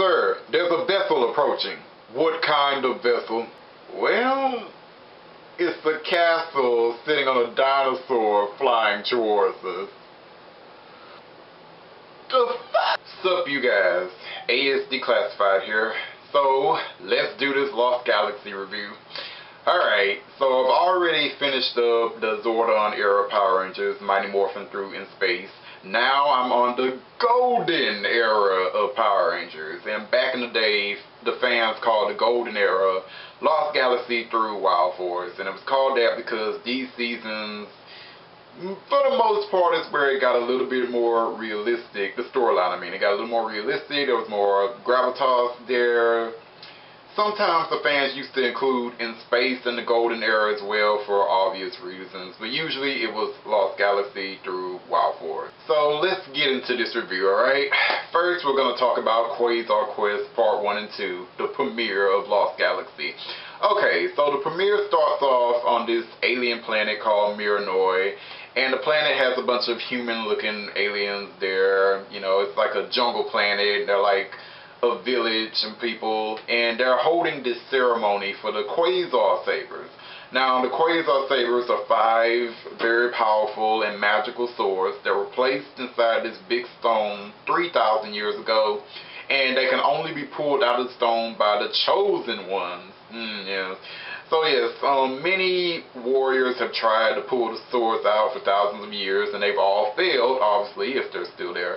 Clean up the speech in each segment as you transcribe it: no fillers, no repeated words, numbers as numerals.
sir, there's a vessel approaching. What kind of vessel? Well, it's a castle sitting on a dinosaur flying towards us. The fuck? Sup, you guys? ASD Classified here. So, let's do this Lost Galaxy review. Alright, so I've already finished up the Zordon era Power Rangers, Mighty Morphin Through in Space. Now I'm on the golden era of Power Rangers. And back in the day, the fans called the golden era Lost Galaxy through Wild Force. And it was called that because these seasons, for the most part, is where it got a little bit more realistic. The storyline, it got a little more realistic. There was more gravitas there. Sometimes the fans used to include In Space and the golden era as well for obvious reasons, but usually it was Lost Galaxy through Wild Force. So let's get into this review, alright? First we're going to talk about Quasar Quest Part 1 and 2, the premiere of Lost Galaxy. Okay, so the premiere starts off on this alien planet called Miranoi, and the planet has a bunch of human-looking aliens there. You know, it's like a jungle planet. They're like a village and people, and they're holding this ceremony for the Quasar Sabers. Now, the Quasar Sabers are 5 very powerful and magical swords that were placed inside this big stone 3,000 years ago, and they can only be pulled out of the stone by the chosen ones. Yeah. So yes, many warriors have tried to pull the swords out for thousands of years, and they've all failed, obviously, if they're still there.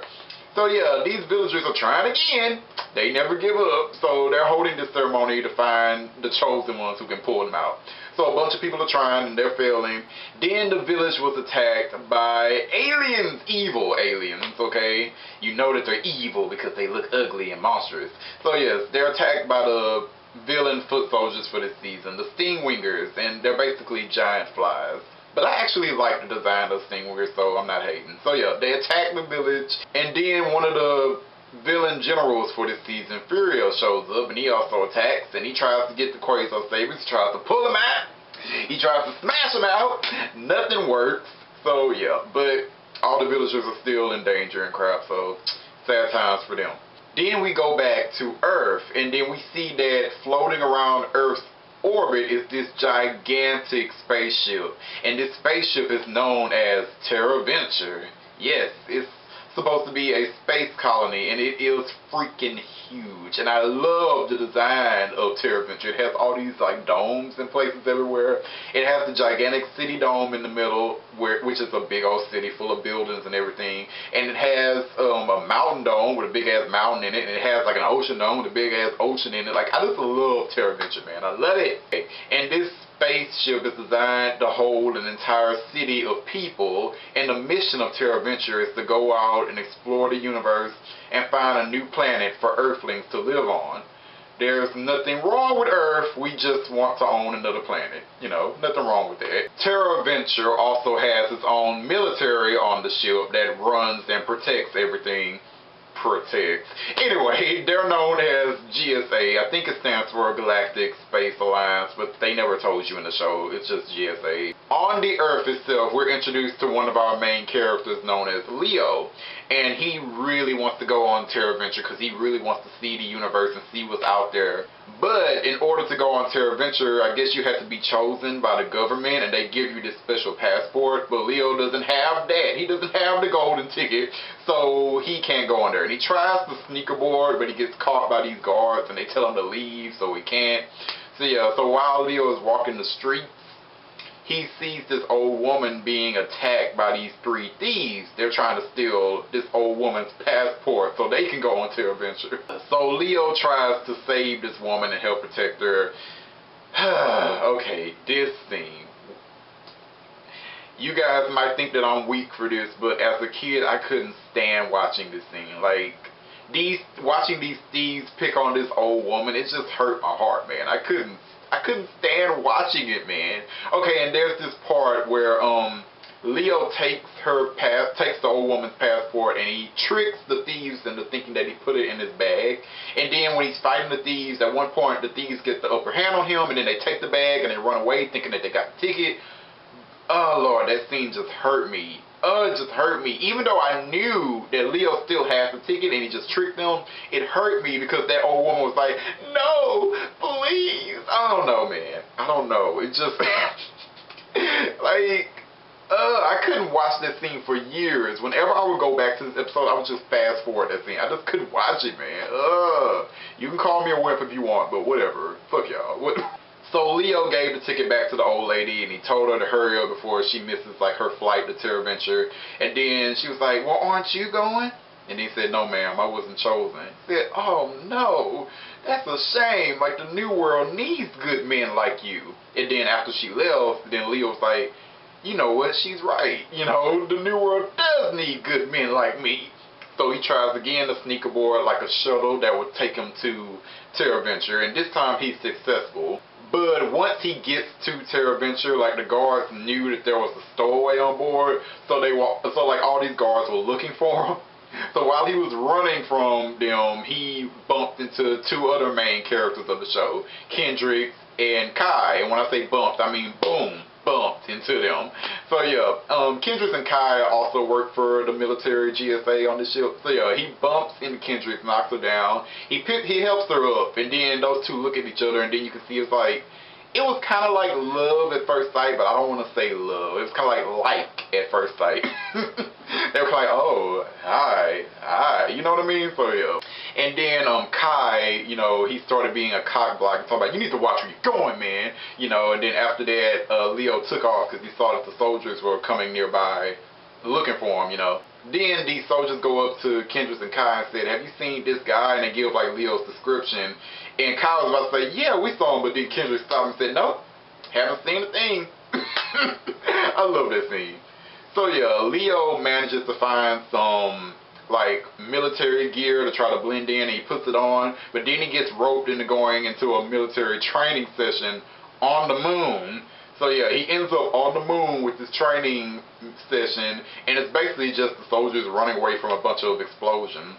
So yeah, these villagers are trying again. They never give up. So they're holding this ceremony to find the chosen ones who can pull them out. So a bunch of people are trying and they're failing. Then the village was attacked by aliens, evil aliens, okay? You know that they're evil because they look ugly and monstrous. So yes, they're attacked by the villain foot soldiers for this season, the Stingwingers, and they're basically giant flies. But I actually like the design of Stingwingers, so I'm not hating. So yeah, they attack the village, and then one of the villain generals for this season, Furio, shows up, and he also attacks, and he tries to get the Quasar Sabers, he tries to pull them out, he tries to smash them out, nothing works. So yeah, but all the villagers are still in danger and crap, so sad times for them. Then we go back to Earth, and then we see that floating around Earth's orbit is this gigantic spaceship, and this spaceship is known as Terra Venture. Yes, it's supposed to be a space colony, and it is freaking huge. And I love the design of Terra Venture. It has all these like domes and places everywhere. It has the gigantic city dome in the middle, which is a big old city full of buildings and everything. And it has a mountain dome with a big ass mountain in it, and it has like an ocean dome with a big ass ocean in it. Like, I just love Terra Venture, man. I love it. And this spaceship is designed to hold an entire city of people, and the mission of Terra Venture is to go out and explore the universe and find a new planet for Earthlings to live on. There's nothing wrong with Earth, we just want to own another planet. You know, nothing wrong with that. Terra Venture also has its own military on the ship that runs and protects everything. Anyway, they're known as GSA. I think it stands for Galactic Space Alliance, but they never told you in the show. It's just GSA. On the Earth itself, we're introduced to one of our main characters known as Leo, and he really wants to go on Terra Venture because he really wants to see the universe and see what's out there. But in order to go on Terra Venture, I guess you have to be chosen by the government, and they give you this special passport. But Leo doesn't have that. He doesn't have the golden ticket, so he can't go on there. And he tries to sneak aboard, but he gets caught by these guards, and they tell him to leave, so he can't. So yeah, so while Leo is walking the streets, he sees this old woman being attacked by these 3 thieves. They're trying to steal this old woman's passport so they can go on Terra Venture. So Leo tries to save this woman and help protect her. Okay, this scene. You guys might think that I'm weak for this, but as a kid, I couldn't stand watching this scene. Like, watching these thieves pick on this old woman, it just hurt my heart, man. I couldn't stand watching it, man. Okay, and there's this part where Leo takes the old woman's passport, and he tricks the thieves into thinking that he put it in his bag. And then when he's fighting the thieves, at one point the thieves get the upper hand on him, and then they take the bag and they run away thinking that they got the ticket. Oh Lord, that scene just hurt me it just hurt me. Even though I knew that Leo still has the ticket and he just tricked them, it hurt me because that old woman was like, no, please. I don't know, man. I don't know. It just, like, I couldn't watch that scene for years. Whenever I would go back to this episode, I would just fast forward that scene. I just couldn't watch it, man. You can call me a wimp if you want, but whatever. Fuck y'all. What? So Leo gave the ticket back to the old lady, and he told her to hurry up before she misses like her flight to Terra Venture. And then she was like, well, aren't you going? And he said, no, ma'am, I wasn't chosen. He said, oh, no, that's a shame. Like, the new world needs good men like you. And then after she left, then Leo was like, you know what, she's right. You know, the new world does need good men like me. So he tries again to sneak aboard like a shuttle that would take him to Terra Venture. And this time he's successful. But once he gets to Terra Venture, like the guards knew that there was a stowaway on board, so like all these guards were looking for him. So while he was running from them, he bumped into two other main characters of the show, Kendrix and Kai. And when I say bumped, I mean boom, bumped into them. So yeah, Kendrix and Kai also work for the military GSA on the ship. So yeah, he bumps into Kendrix, knocks her down. He helps her up, and then those two look at each other, and then you can see it's like, it was kind of like love at first sight, but I don't want to say love. It was kind of like at first sight. They were like, oh, hi, you know what I mean? So yeah. And then Kai, you know, he started being a cock block and talking about, you need to watch where you're going, man. You know, and then after that, Leo took off because he saw that the soldiers were coming nearby looking for him, you know. Then these soldiers go up to Kendrix and Kai and said, have you seen this guy? And they give like Leo's description. And Kai was about to say, yeah, we saw him, but then Kendrix stopped and said, nope, haven't seen a thing. I love that scene. So yeah, Leo manages to find some like military gear to try to blend in, and he puts it on, but then he gets roped into going into a military training session on the moon. So yeah, he ends up on the moon with this training session, and it's basically just the soldiers running away from a bunch of explosions.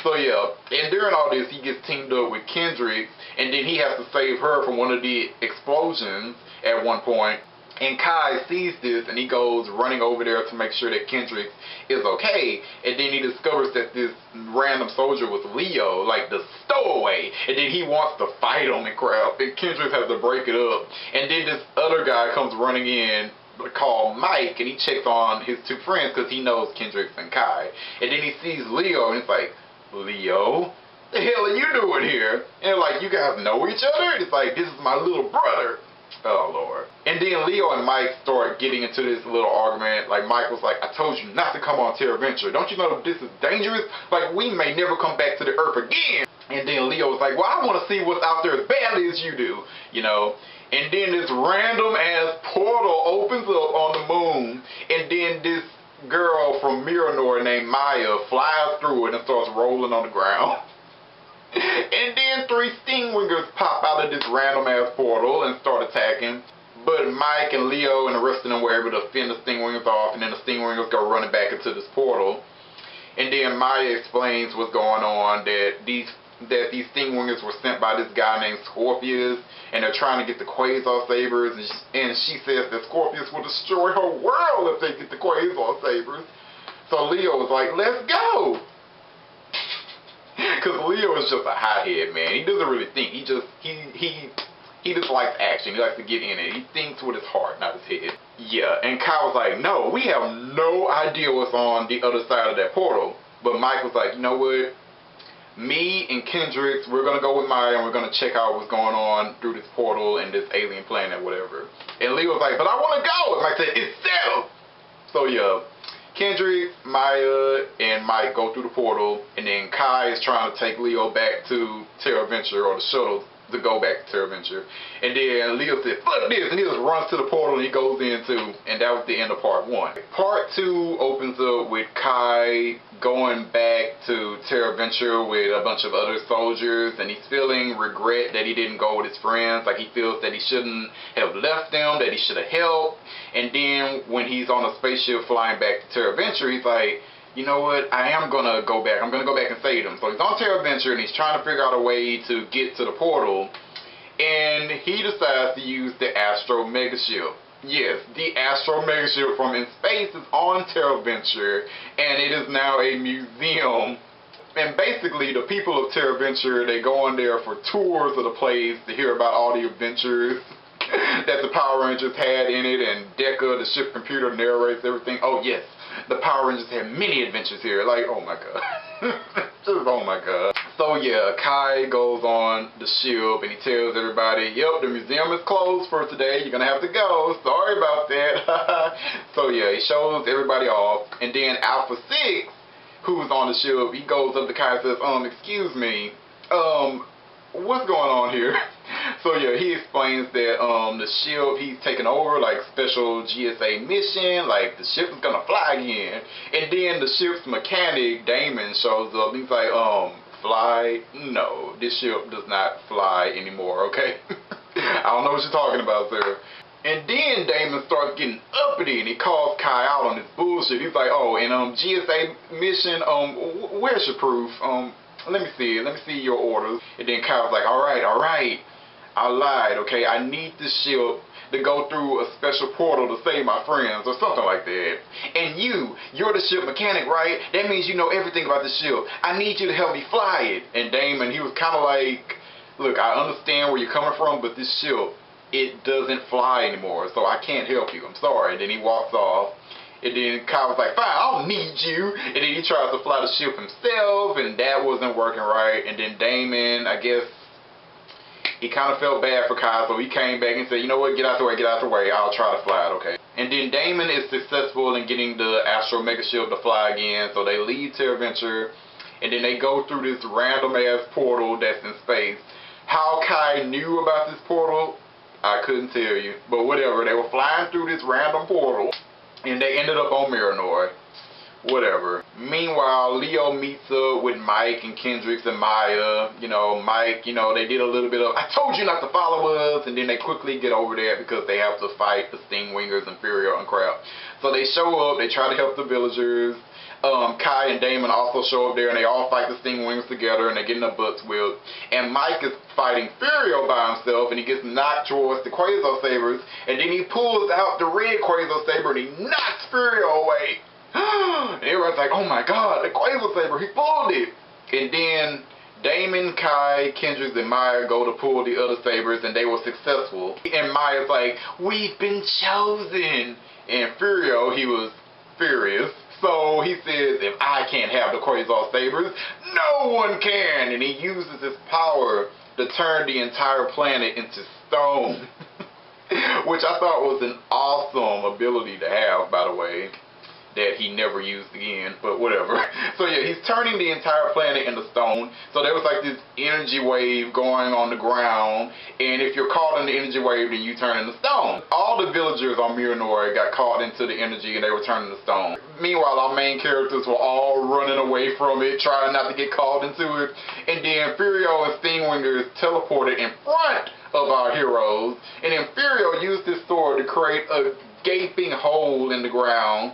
So yeah, and during all this, he gets teamed up with Kendrix, and then he has to save her from one of the explosions at one point. And Kai sees this, and he goes running over there to make sure that Kendrix is okay. And then he discovers that this random soldier was Leo, like the stowaway. And then he wants to fight him and crap, and Kendrix has to break it up. And then this other guy comes running in called Mike, and he checks on his two friends because he knows Kendrix and Kai. And then he sees Leo, and it's like, Leo? The hell are you doing here? And they're like, you guys know each other? It's like, this is my little brother. Oh, Lord. And then Leo and Mike start getting into this little argument. Like, Mike was like, I told you not to come on Terra Venture. Don't you know this is dangerous? Like, we may never come back to the Earth again. And then Leo was like, well, I want to see what's out there as badly as you do, you know. And then this random-ass portal opens up on the moon. And then this girl from Miranor named Maya flies through it and starts rolling on the ground. And then three stingwingers pop out of this random-ass portal and start attacking. But Mike and Leo and the rest of them were able to fend the stingwingers off, and then the stingwingers go running back into this portal. And then Maya explains what's going on, that these stingwingers were sent by this guy named Scorpius, and they're trying to get the Quasar Sabers, and she says that Scorpius will destroy her world if they get the Quasar Sabers. So Leo was like, let's go! Because Leo is just a hothead, man. He doesn't really think. He just likes action. He likes to get in it. He thinks with his heart, not his head. Yeah, and Kai was like, no, we have no idea what's on the other side of that portal. But Mike was like, you know what? Me and Kendrix, we're going to go with Maya, and we're going to check out what's going on through this portal and this alien planet, whatever. And Leo was like, but I want to go. And Mike said, it's settled. So yeah. Kendrix, Maya, and Mike go through the portal, and then Kai is trying to take Leo back to Terra Venture, or the shuttle to go back to Terra Venture. And then Leo said, fuck this, and he just runs to the portal and he goes into, and that was the end of part 1. Part 2 opens up with Kai going back to Terra Venture with a bunch of other soldiers, and he's feeling regret that he didn't go with his friends. Like, he feels that he shouldn't have left them, that he should have helped. And then when he's on a spaceship flying back to Terra Venture, he's like, you know what, I am going to go back. I'm going to go back and save them. So he's on Terra Venture, and he's trying to figure out a way to get to the portal. And he decides to use the Astro Megaship. Yes, the Astro Megaship from In Space is on TerraVenture, and it is now a museum. And basically, the people of TerraVenture, they go on there for tours of the place to hear about all the adventures that the Power Rangers had in it, and Deca, the ship computer, narrates everything. Oh yes, the Power Rangers had many adventures here. Like, oh my god. Just oh my god. So yeah, Kai goes on the ship and he tells everybody, yep, the museum is closed for today. You're gonna have to go. Sorry about that. So yeah, he shows everybody off, and then Alpha 6, who's on the ship, he goes up to Kai and says, excuse me, what's going on here? So yeah, he explains that the ship he's taking over, like special GSA mission, like the ship is gonna fly again. And then the ship's mechanic, Damon, shows up. He's like, fly? No, this ship does not fly anymore, okay? I don't know what you're talking about, sir. And then Damon starts getting uppity and he calls Kai out on this bullshit. He's like, oh, and GSA mission, where's your proof? Let me see it. Let me see your orders. And then Kai was like, all right, I lied, okay? I need this ship to go through a special portal to save my friends or something like that. And you're the ship mechanic, right? That means you know everything about the ship. I need you to help me fly it. And Damon, he was kind of like, look, I understand where you're coming from, but this ship, it doesn't fly anymore, so I can't help you. I'm sorry. And then he walks off. And then Kai was like, fine, I don't need you. And then he tries to fly the ship himself, and that wasn't working right. And then Damon, I guess, he kind of felt bad for Kai, so he came back and said, you know what, get out the way, I'll try to fly it, okay? And then Damon is successful in getting the Astro Megaship to fly again, so they leave TerraVenture, and then they go through this random-ass portal that's in space. How Kai knew about this portal, I couldn't tell you, but whatever. They were flying through this random portal, and they ended up on Miranor. Whatever. Meanwhile, Leo meets up with Mike and Kendrix and Maya. You know, Mike, you know, they did a little bit of, I told you not to follow us, and then they quickly get over there because they have to fight the Stingwingers and Furio and crap. So they show up, they try to help the villagers. Kai and Damon also show up there, and they all fight the Stingwingers together, and they get in their butts whipped. And Mike is fighting Furio by himself, and he gets knocked towards the Quasar Sabers, and then he pulls out the red Quasar Saber, and he knocks Furio away. And everyone's like, oh my god, the Quasar Saber, he pulled it. And then Damon, Kai, Kendrix, and Maya go to pull the other sabers, and they were successful. And Maya's like, we've been chosen. And Furio, he was furious. So he says, if I can't have the Quasar Sabers, no one can. And he uses his power to turn the entire planet into stone. Which I thought was an awesome ability to have, by the way, that he never used again, but whatever. So yeah, he's turning the entire planet into stone. So there was like this energy wave going on the ground, and if you're caught in the energy wave, then you turn into stone. All the villagers on Miranor got caught into the energy, and they were turning to stone. Meanwhile, our main characters were all running away from it, trying not to get caught into it. And then Furio and Stingwingers teleported in front of our heroes, and then Furio used his sword to create a gaping hole in the ground.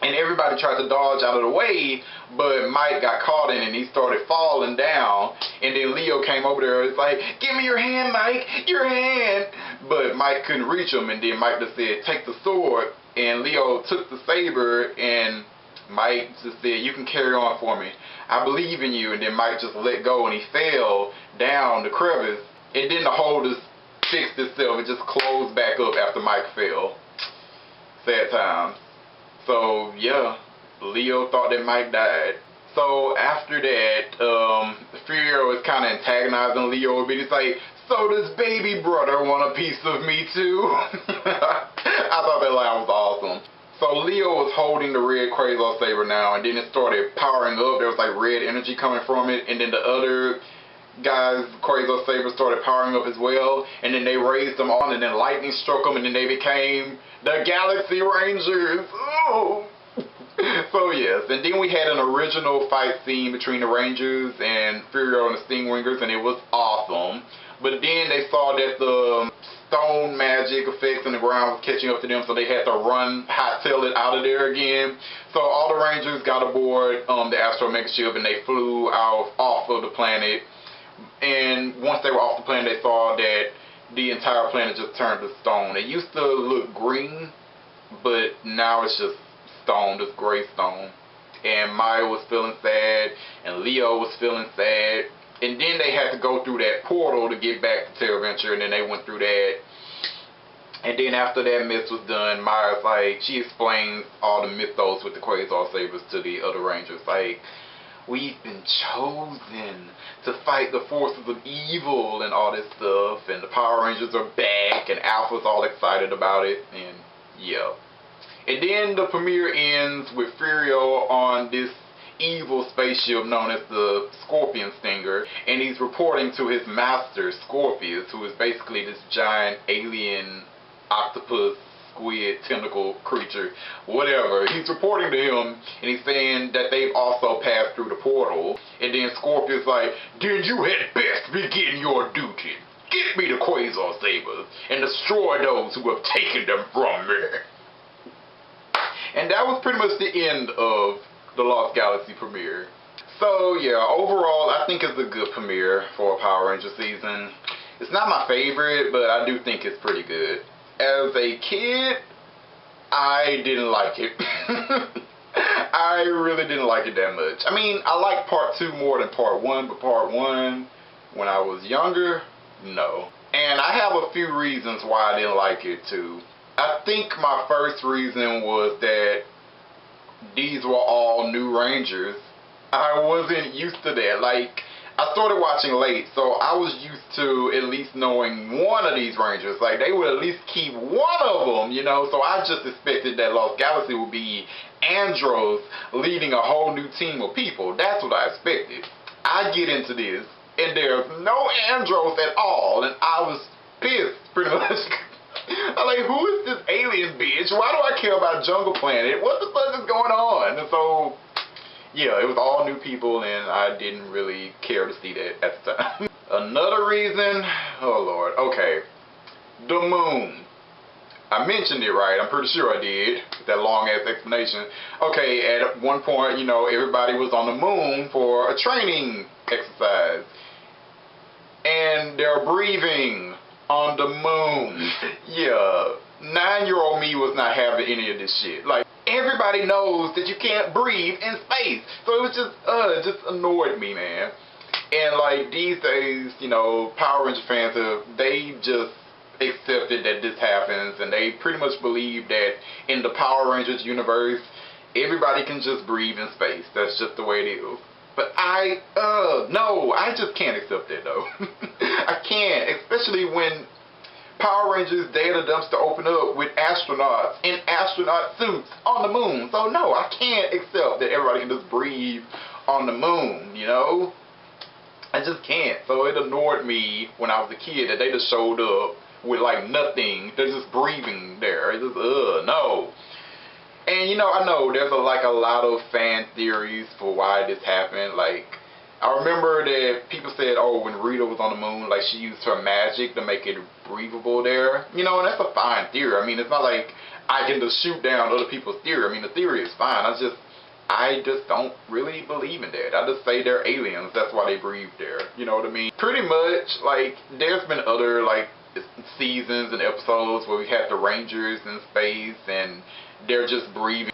And everybody tried to dodge out of the way, but Mike got caught in it and he started falling down. And then Leo came over there and was like, give me your hand, Mike, your hand. But Mike couldn't reach him, and then Mike just said, take the sword. And Leo took the saber, and Mike just said, you can carry on for me. I believe in you. And then Mike just let go, and he fell down the crevice. And then the hole just fixed itself. It just closed back up after Mike fell. Sad times. So yeah, Leo thought that Mike died. So after that, Furio is kind of antagonizing Leo a bit. He's like, so does baby brother want a piece of me too? I thought that line was awesome. So Leo was holding the red Quasar Saber now, and then it started powering up. There was like red energy coming from it, and then the other guys' Quasar Sabers started powering up as well, and then they raised them on, and then lightning struck them, and then they became the Galaxy Rangers. Oh. So yes, and then we had an original fight scene between the Rangers and Furio and the Stingwingers, and it was awesome. But then they saw that the stone magic effects in the ground was catching up to them, so they had to run, hightail it out of there again. So all the Rangers got aboard the Astro Megaship, and they flew off of the planet. And once they were off the planet, they saw that the entire planet just turned to stone. It used to look green, but now it's just stone, just gray stone. And Maya was feeling sad, and Leo was feeling sad. And then they had to go through that portal to get back to Terraventure, and then they went through that. And then after that mess was done, Maya's like, she explains all the mythos with the Quasar Sabers to the other Rangers. Like, we've been chosen to fight the forces of evil and all this stuff. And the Power Rangers are back, and Alpha's all excited about it. And yeah. And then the premiere ends with Furio on this evil spaceship known as the Scorpion Stinger, and he's reporting to his master, Scorpius, who is basically this giant alien octopus, squid, tentacle creature, whatever. He's reporting to him, and he's saying that they've also passed through the portal. And then Scorpius like, then you had best begin your duty. Get me the Quasar Sabers and destroy those who have taken them from me. And that was pretty much the end of the Lost Galaxy premiere. So yeah, overall I think it's a good premiere for a Power Ranger season. It's not my favorite, but I do think it's pretty good. As a kid, I didn't like it. I really didn't like it that much. I mean, I like part 2 more than part 1, but part 1, when I was younger, no. And I have a few reasons why I didn't like it too. I think my first reason was that these were all new Rangers. I wasn't used to that. Like, I started watching late, so I was used to at least knowing one of these Rangers. Like, they would at least keep one of them, you know? So I just expected that Lost Galaxy would be Andros leading a whole new team of people. That's what I expected. I get into this, and there's no Andros at all, and I was pissed, pretty much. I'm like, who is this alien bitch? Why do I care about Jungle Planet? What the fuck is going on? And so, yeah, it was all new people, and I didn't really care to see that at the time. Another reason, oh Lord, okay, the moon. I mentioned it, right? I'm pretty sure I did. That long ass explanation. Okay, at one point, you know, everybody was on the moon for a training exercise, and they're breathing on the moon. Yeah, 9-year-old me was not having any of this shit. Like, everybody knows that you can't breathe in space. So it was just annoyed me, man. And like these days, you know, Power Ranger fans they just accepted that this happens, and they pretty much believe that in the Power Rangers universe, everybody can just breathe in space. That's just the way it is. But no, I just can't accept that though. I can't, especially when Power Rangers Day of the Dumpster open up with astronauts in astronaut suits on the moon. So no, I can't accept that everybody can just breathe on the moon, you know? I just can't. So it annoyed me when I was a kid that they just showed up with like nothing. They're just breathing there. It's just, no. And you know, I know there's a lot of fan theories for why this happened. Like, I remember that people said, oh, when Rita was on the moon, like she used her magic to make it breathable there. You know, and that's a fine theory. I mean, it's not like I can just shoot down other people's theory. I mean, the theory is fine. I just don't really believe in that. I just say they're aliens. That's why they breathe there. You know what I mean? Pretty much, like, there's been other, like, seasons and episodes where we had the Rangers in space and they're just breathing.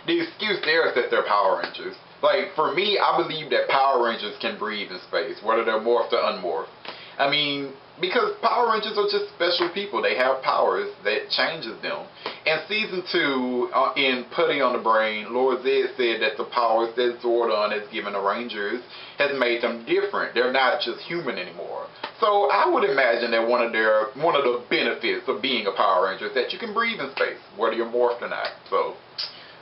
The excuse there is that they're Power Rangers. Like, for me, I believe that Power Rangers can breathe in space, whether they're morphed or unmorphed. I mean, because Power Rangers are just special people. They have powers that changes them. In Season 2, in Putty on the Brain, Lord Zed said that the powers that Zordon has given the Rangers has made them different. They're not just human anymore. So I would imagine that one of the benefits of being a Power Ranger is that you can breathe in space, whether you're morphed or not. So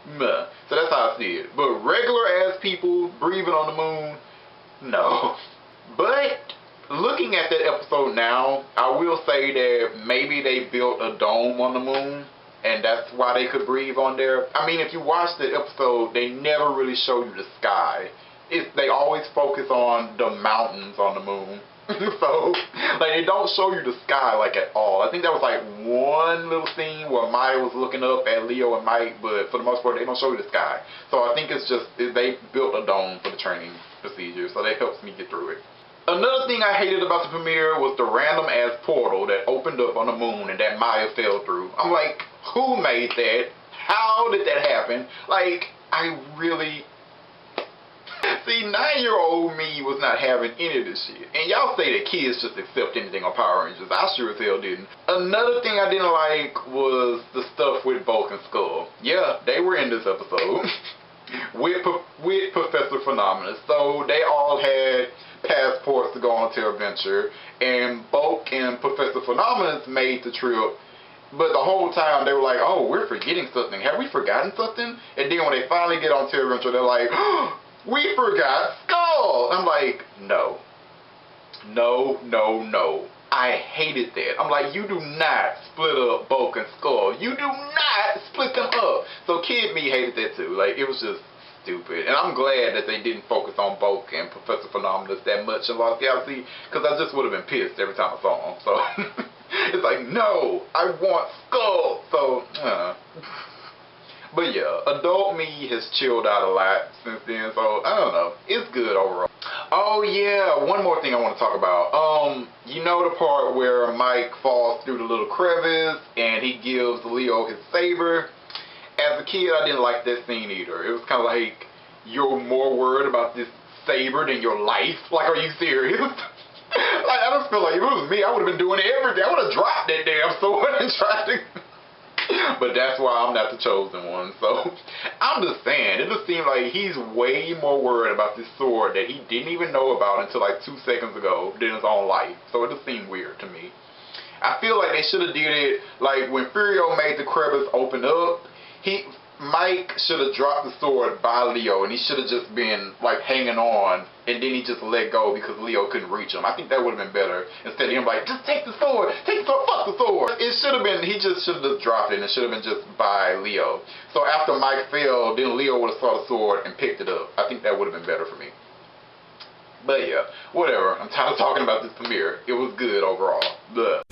that's how I see it. But regular ass people breathing on the moon, no. But looking at that episode now, I will say that maybe they built a dome on the moon, and that's why they could breathe on there. I mean, if you watch the episode, they never really show you the sky. They always focus on the mountains on the moon. So, like, they don't show you the sky, like, at all. I think that was, like, one little scene where Maya was looking up at Leo and Mike, but for the most part, they don't show you the sky. So I think it's just, they built a dome for the training procedure, so that helps me get through it. Another thing I hated about the premiere was the random ass portal that opened up on the moon and that Maya fell through. I'm like, who made that? How did that happen? Like, I really... See, 9-year-old me was not having any of this shit. And y'all say that kids just accept anything on Power Rangers. I sure as hell didn't. Another thing I didn't like was the stuff with Bulk and Skull. Yeah, they were in this episode. with Professor Phenomenus. So they all had passports to go on their adventure. And Bulk and Professor Phenomenus made the trip. But the whole time they were like, oh, we're forgetting something. Have we forgotten something? And then when they finally get on their adventure, they're like, oh, we forgot Skull. I'm like, no. No, no, no. I hated that. I'm like, you do not split up Bulk and Skull. You do not split them up. So kid me hated that too. Like, it was just stupid. And I'm glad that they didn't focus on Bulk and Professor Phenomenus that much in Lost Galaxy, because I just would have been pissed every time I saw them. So it's like, no, I want Skull. So, But yeah, adult me has chilled out a lot since then, so I don't know. It's good overall. Oh yeah, one more thing I want to talk about. You know the part where Mike falls through the little crevice and he gives Leo his saber? As a kid, I didn't like that scene either. It was kind of like, you're more worried about this saber than your life? Like, are you serious? Like, I just feel like if it was me, I would have been doing everything. I would have dropped that damn sword and tried to... But that's why I'm not the chosen one. So I'm just saying, it just seemed like he's way more worried about this sword that he didn't even know about until like 2 seconds ago than his own life. So it just seemed weird to me. I feel like they should have did it like when Furio made the crevice open up. Mike should have dropped the sword by Leo, and he should have just been like hanging on, and then he just let go because Leo couldn't reach him. I think that would have been better instead of him like, just take the sword, fuck the sword. It should have been, he just should have just dropped it, and it should have been just by Leo. So after Mike fell, then Leo would have saw the sword and picked it up. I think that would have been better for me. But yeah, whatever. I'm tired of talking about this premiere. It was good overall. Blah.